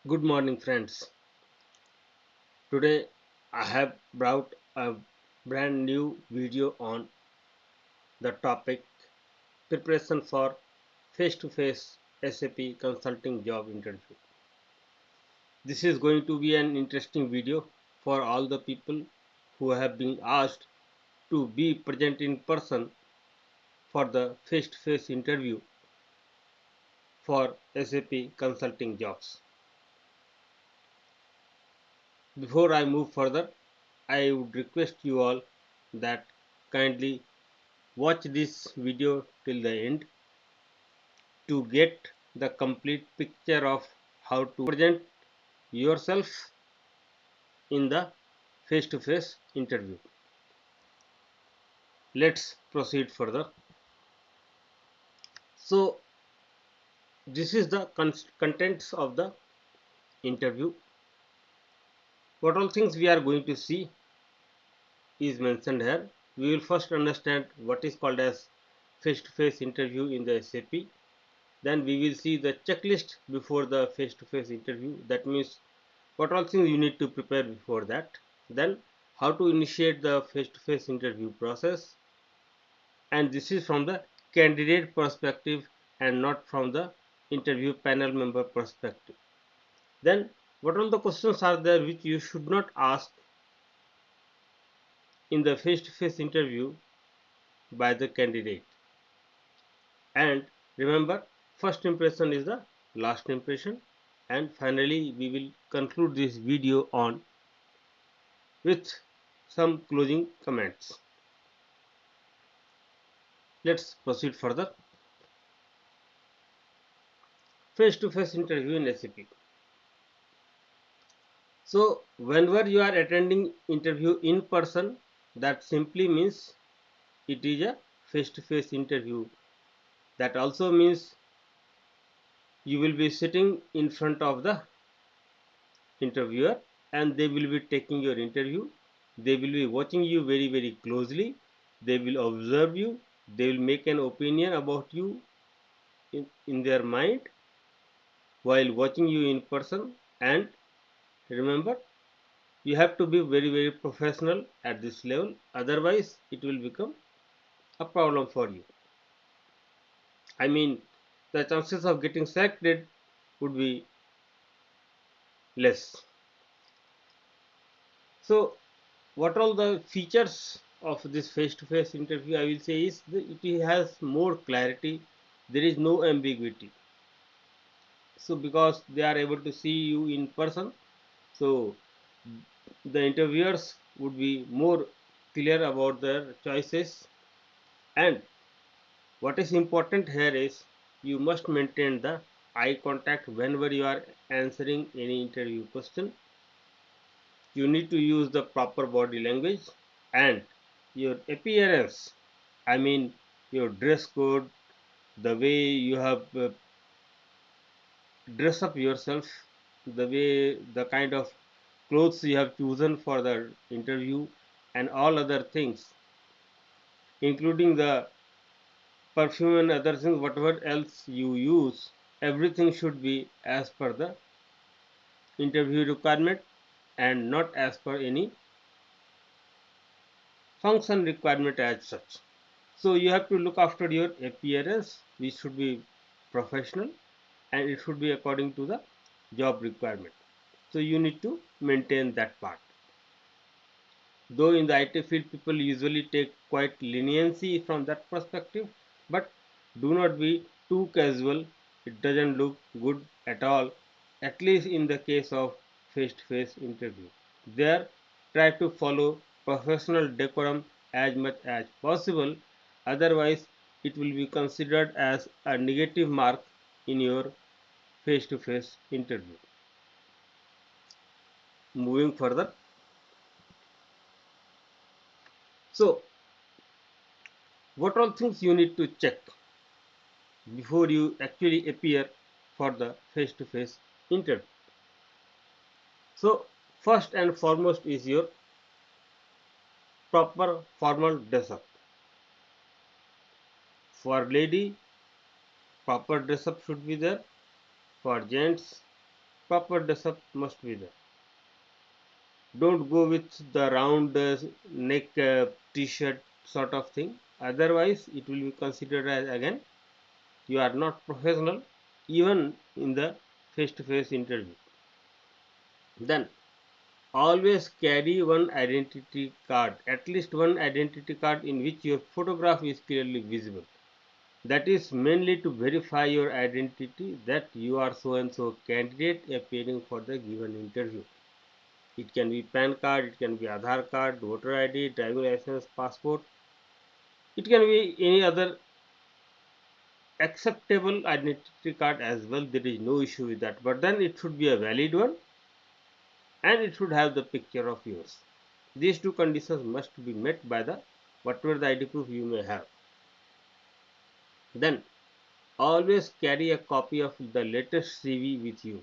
Good morning, friends. Today I have brought a brand new video on the topic preparation for face to face SAP Consulting Job Interview. This is going to be an interesting video for all the people who have been asked to be present in person for the face to face interview for SAP Consulting jobs. Before I move further, I would request you all that kindly watch this video till the end to get the complete picture of how to present yourself in the face-to-face interview. Let's proceed further. So this is the contents of the interview. What all things we are going to see is mentioned here. We will first understand what is called as face-to-face interview in the SAP. Then we will see the checklist before the face-to-face interview. That means what all things you need to prepare before that. Then how to initiate the face-to-face interview process, and this is from the candidate perspective and not from the interview panel member perspective. Then what all the questions are there which you should not ask in the face-to-face interview by the candidate. And remember, first impression is the last impression. And finally we will conclude this video on with some closing comments. Let's proceed further. Face-to-face interview in SAP. So whenever you are attending interview in person, that simply means it is a face-to-face interview. That also means you will be sitting in front of the interviewer and they will be taking your interview. They will be watching you very closely. They will observe you. They will make an opinion about you in their mind while watching you in person. And remember, you have to be very professional at this level, otherwise it will become a problem for you. I mean, the chances of getting selected would be less. So what all the features of this face-to-face interview I will say is that it has more clarity. There is no ambiguity. So because they are able to see you in person, so the interviewers would be more clear about their choices. And what is important here is you must maintain the eye contact whenever you are answering any interview question. You need to use the proper body language and your appearance. I mean, your dress code, the way you have dress up yourself, the way the kind of clothes you have chosen for the interview, and all other things, including the perfume and other things, whatever else you use, everything should be as per the interview requirement and not as per any function requirement as such. So you have to look after your appearance, which should be professional and it should be according to the job requirement. So you need to maintain that part. Though in the IT field people usually take quite leniency from that perspective, but do not be too casual. It doesn't look good at all, at least in the case of face-to-face interview. There, try to follow professional decorum as much as possible, otherwise it will be considered as a negative mark in your face-to-face interview. Moving further, so what all things you need to check before you actually appear for the face-to-face interview. So first and foremost is your proper formal dress up. For lady, proper dress up should be there. For gents, proper dress up must be there. Don't go with the round neck t-shirt sort of thing. Otherwise, it will be considered as again you are not professional even in the face-to-face interview. Then always carry one identity card, at least one identity card in which your photograph is clearly visible. That is mainly to verify your identity that you are so and so candidate appearing for the given interview. It can be PAN card, it can be Aadhaar card, voter ID, driving license, passport. It can be any other acceptable identity card as well. There is no issue with that. But then it should be a valid one and it should have the picture of yours. These two conditions must be met by the whatever the ID proof you may have. Then always carry a copy of the latest CV with you.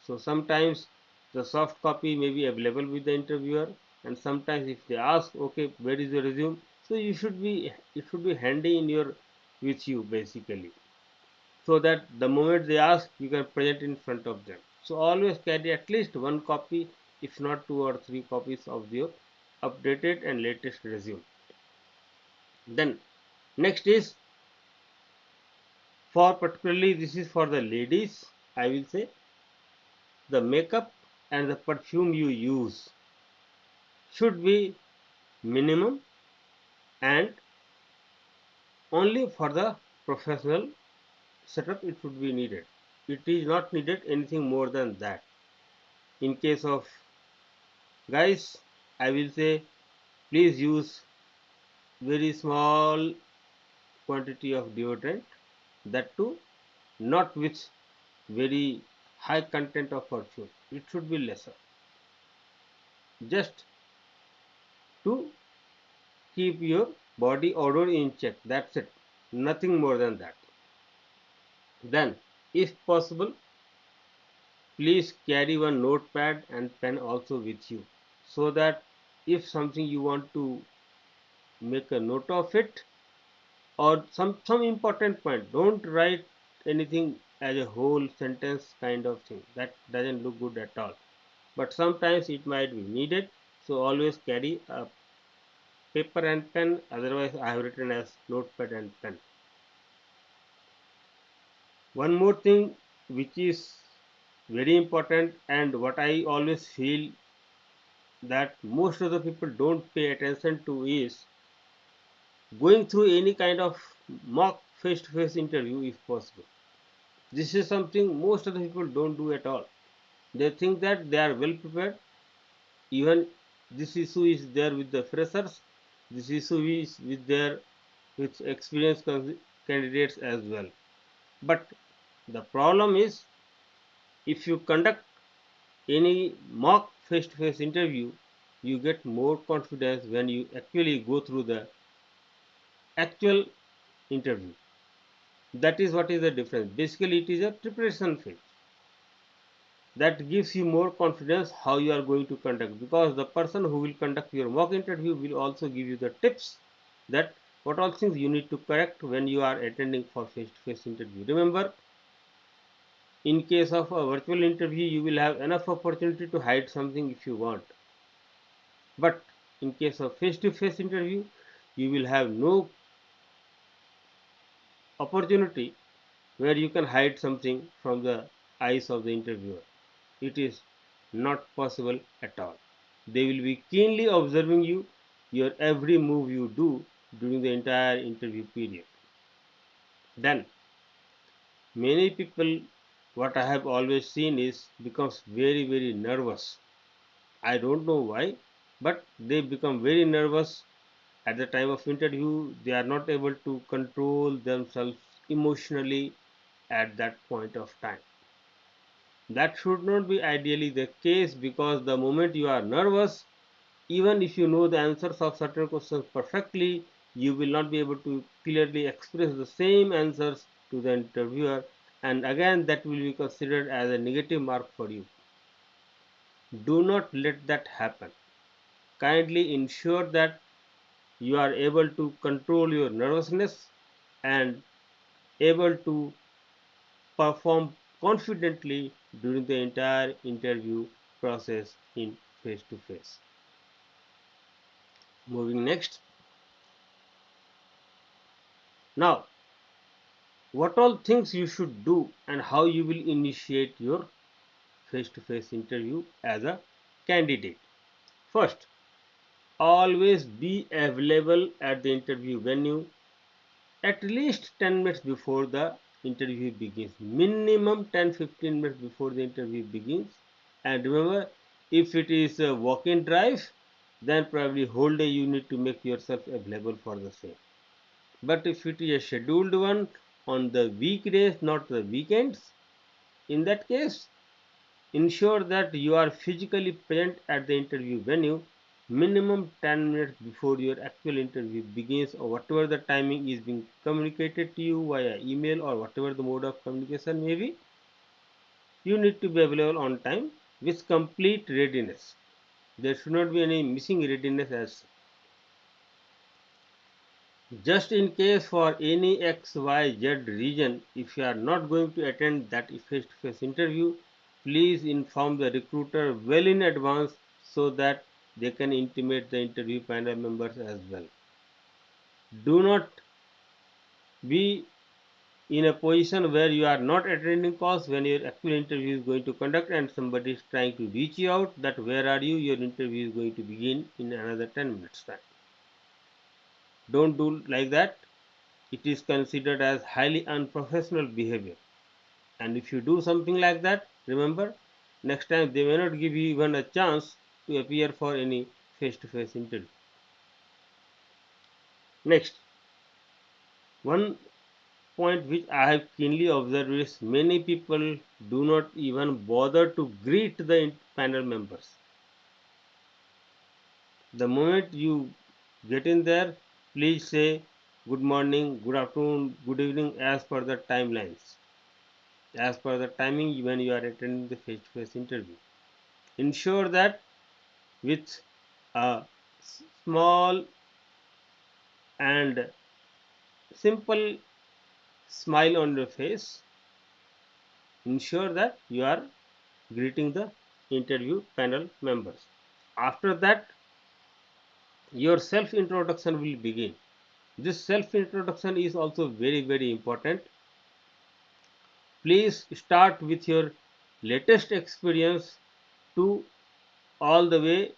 So sometimes the soft copy may be available with the interviewer, and sometimes if they ask, okay, where is your resume? So it should be handy in your with you basically, so that the moment they ask, you can present in front of them. So always carry at least one copy, if not 2 or 3 copies of your updated and latest resume. Then next is for particularly this is for the ladies, I will say the makeup and the perfume you use should be minimum and only for the professional setup it should be needed. It is not needed anything more than that. In case of guys, I will say please use very small quantity of deodorant, that too not with very high content of perfume. It should be lesser, just to keep your body odor in check. That's it, nothing more than that. Then if possible, please carry one notepad and pen also with you, so that if something you want to make a note of it, or some important point, don't write anything as a whole sentence kind of thing. That doesn't look good at all. But sometimes it might be needed, so always carry a paper and pen. Otherwise, I have written as notepad and pen. One more thing which is very important and what I always feel that most of the people don't pay attention to is going through any kind of mock face-to-face interview if possible. This is something most of the people don't do at all. They think that they are well prepared. Even this issue is there with the freshers. This issue is with experienced candidates as well. But the problem is, if you conduct any mock face-to-face interview, you get more confidence when you actually go through the actual interview. That is what is the difference. Basically, it is a preparation phase that gives you more confidence how you are going to conduct, because the person who will conduct your mock interview will also give you the tips that what all things you need to correct when you are attending for face-to-face interview. Remember, in case of a virtual interview, you will have enough opportunity to hide something if you want. But in case of face-to-face interview, you will have no opportunity where you can hide something from the eyes of the interviewer. It is not possible at all. They will be keenly observing you, your every move you do during the entire interview period. Then many people, what I have always seen is becomes very nervous. I don't know why, but they become very nervous at the time of interview. They are not able to control themselves emotionally at that point of time. That should not be ideally the case, because the moment you are nervous, even if you know the answers of certain questions perfectly, you will not be able to clearly express the same answers to the interviewer, and again that will be considered as a negative mark for you. Do not let that happen. Kindly ensure that you are able to control your nervousness and able to perform confidently during the entire interview process in face to face. Moving next. Now, what all things you should do and how you will initiate your face to face interview as a candidate. First, always be available at the interview venue at least 10 minutes before the interview begins. Minimum 10-15 minutes before the interview begins. And remember, if it is a walk-in drive, then probably whole day you need to make yourself available for the same. But if it is a scheduled one on the weekdays, not the weekends, in that case, ensure that you are physically present at the interview venue minimum 10 minutes before your actual interview begins, or whatever the timing is being communicated to you via email or whatever the mode of communication may be. You need to be available on time with complete readiness. There should not be any missing readiness as just in case for any XYZ reason, if you are not going to attend that face-to-face interview, please inform the recruiter well in advance so that they can intimate the interview panel members as well. Do not be in a position where you are not attending calls when your actual interview is going to conduct and somebody is trying to reach you out that where are you, your interview is going to begin in another 10 minutes time. Don't do like that. It is considered as highly unprofessional behavior. And if you do something like that, remember, next time they may not give you even a chance to appear for any face-to-face interview. Next, one point which I have keenly observed is many people do not even bother to greet the panel members. The moment you get in there, please say good morning, good afternoon, good evening as per the timelines, as per the timing when you are attending the face-to-face interview. Ensure that with a small and simple smile on your face, ensure that you are greeting the interview panel members. After that, your self introduction will begin. This self introduction is also very important. Please start with your latest experience to all the way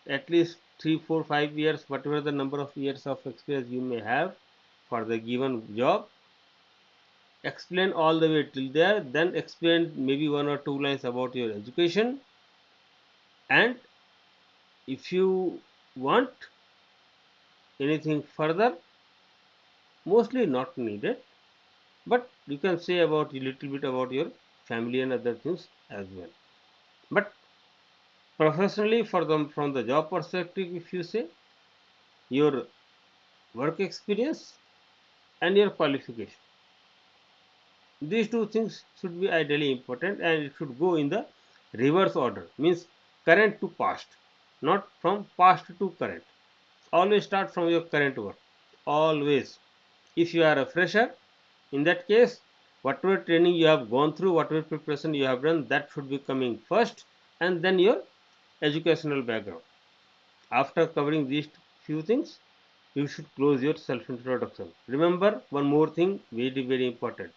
at least 3, 4, 5 years, whatever the number of years of experience you may have for the given job. Explain all the way till there, then explain maybe 1 or 2 lines about your education, and if you want anything further, mostly not needed, but you can say about a little bit about your family and other things as well. But professionally, for them from the job perspective, if you say your work experience and your qualification, these two things should be ideally important, and it should go in the reverse order, means current to past, not from past to current. Always start from your current work, always. If you are a fresher, in that case, whatever training you have gone through, whatever preparation you have done, that should be coming first, and then your educational background. After covering these few things, you should close your self introduction. Remember one more thing, very important.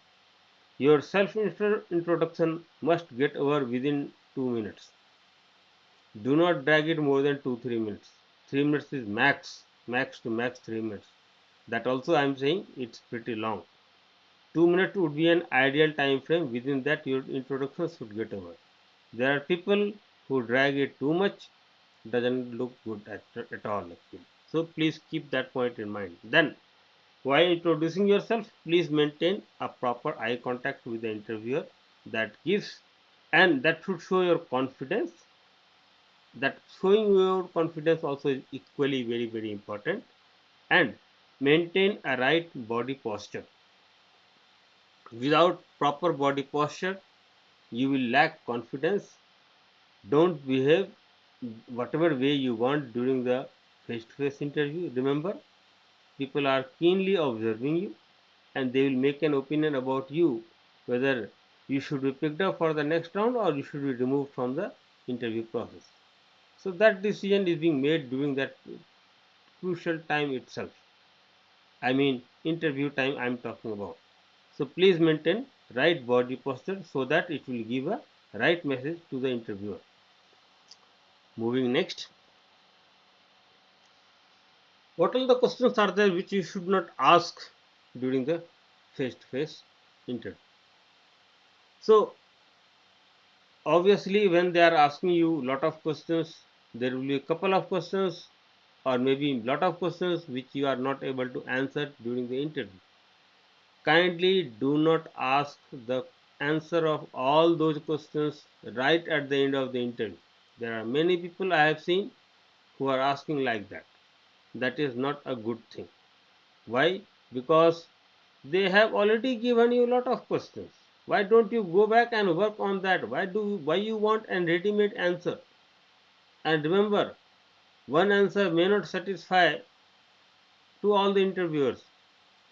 Your self introduction must get over within 2 minutes. Do not drag it more than 2-3 minutes. 3 minutes is max to max 3 minutes. That also I am saying it's pretty long. 2 minutes would be an ideal time frame. Within that your introduction should get over. There are people who drag it too much, doesn't look good at all actually. So please keep that point in mind. Then while introducing yourself, please maintain a proper eye contact with the interviewer. That gives, and that should show your confidence. That showing your confidence also is equally very important. And maintain a right body posture. Without proper body posture, you will lack confidence. Don't behave whatever way you want during the face-to-face interview. Remember, people are keenly observing you and they will make an opinion about you whether you should be picked up for the next round or you should be removed from the interview process. So that decision is being made during that crucial time itself. I mean interview time I am talking about. So please maintain right body posture so that it will give a right message to the interviewer. Moving next, what all the questions are there which you should not ask during the face-to-face interview? So obviously when they are asking you lot of questions, there will be a couple of questions or maybe lot of questions which you are not able to answer during the interview. Kindly do not ask the answer of all those questions right at the end of the interview. There are many people I have seen who are asking like that. That is not a good thing. Why? Because they have already given you a lot of questions. Why don't you go back and work on that? Why you want a ready-made answer? And remember, one answer may not satisfy to all the interviewers.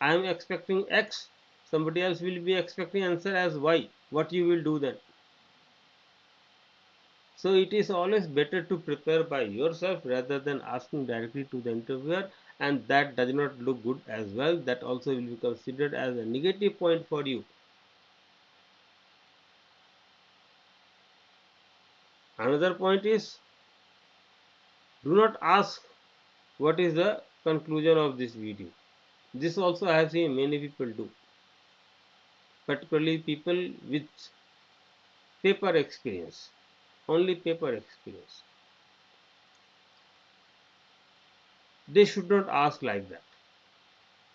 I am expecting X, somebody else will be expecting answer as Y. What you will do then? So it is always better to prepare by yourself rather than asking directly to the interviewer, and that does not look good as well. That also will be considered as a negative point for you. Another point is, do not ask what is the conclusion of this video. This also I have seen many people do, particularly people with paper experience, only paper experience. They should not ask like that.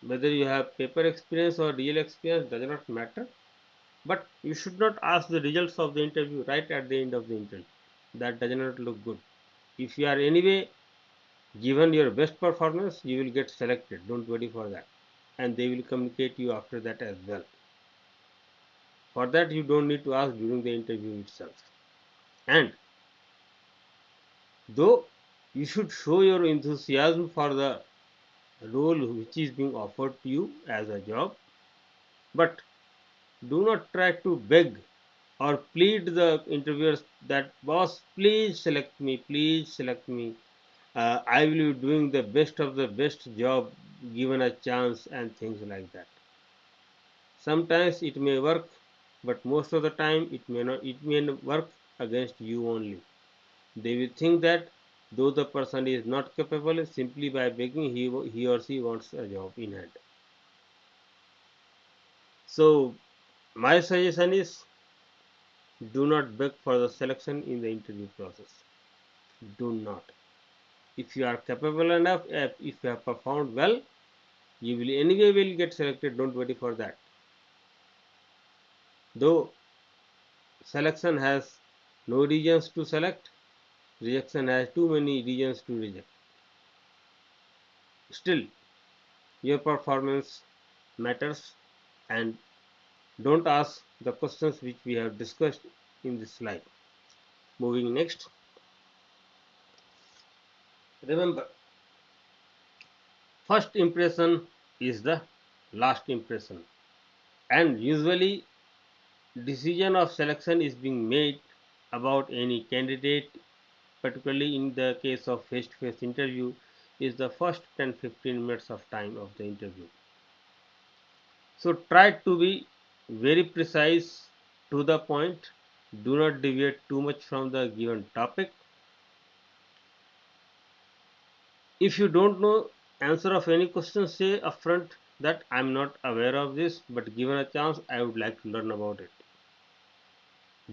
Whether you have paper experience or real experience does not matter, but you should not ask the results of the interview right at the end of the interview. That does not look good. If you are anyway given your best performance, you will get selected. Don't worry for that, and they will communicate you after that as well. For that you don't need to ask during the interview itself. And though you should show your enthusiasm for the role which is being offered to you as a job, but do not try to beg or plead the interviewers that boss, please select me, I will be doing the best of the best job given a chance, and things like that. Sometimes it may work, but most of the time it may not. It may work against you only. They will think that though the person is not capable, simply by begging he or she wants a job in hand. So my suggestion is, do not beg for the selection in the interview process. Do not. If you are capable enough, if you have performed well, you will anyway will get selected. Don't worry for that. Though selection has no regions to select, rejection has too many regions to reject. Still, your performance matters, and don't ask the questions which we have discussed in this slide. Moving next, remember, first impression is the last impression, and usually decision of selection is being made about any candidate, particularly in the case of face-to-face interview, is the first 10-15 minutes of time of the interview. So try to be very precise, to the point. Do not deviate too much from the given topic. If you don't know answer of any question, say upfront that I am not aware of this, but given a chance I would like to learn about it.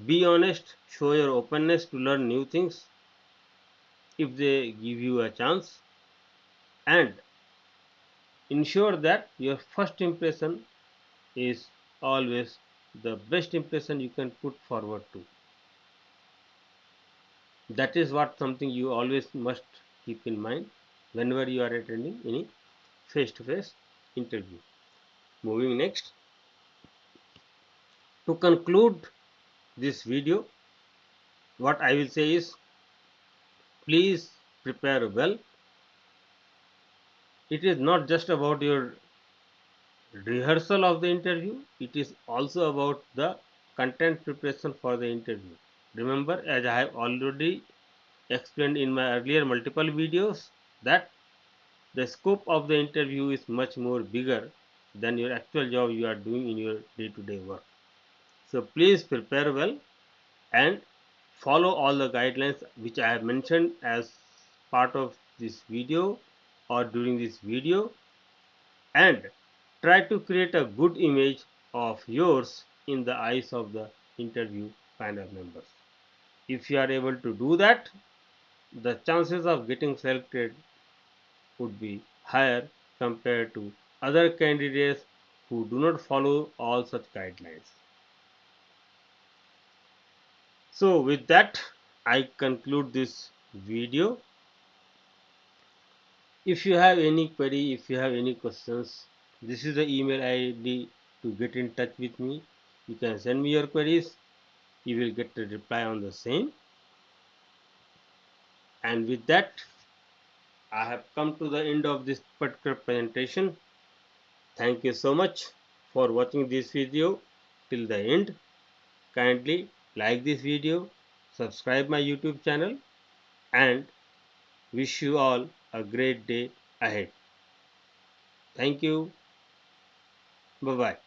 Be honest, show your openness to learn new things if they give you a chance, and ensure that your first impression is always the best impression you can put forward to. That is what something you always must keep in mind whenever you are attending any face-to-face interview. Moving next, to conclude this video, what I will say is, please prepare well. It is not just about your rehearsal of the interview, it is also about the content preparation for the interview. Remember, as I have already explained in my earlier multiple videos, that the scope of the interview is much more bigger than your actual job you are doing in your day-to-day work. So please prepare well and follow all the guidelines which I have mentioned as part of this video or during this video, and try to create a good image of yours in the eyes of the interview panel members. If you are able to do that, the chances of getting selected would be higher compared to other candidates who do not follow all such guidelines. So with that, I conclude this video. If you have any query, if you have any questions, this is the email ID to get in touch with me. You can send me your queries. You will get a reply on the same. And with that, I have come to the end of this particular presentation. Thank you so much for watching this video till the end. Kindly like this video, subscribe my YouTube channel, and wish you all a great day ahead. Thank you. Bye bye.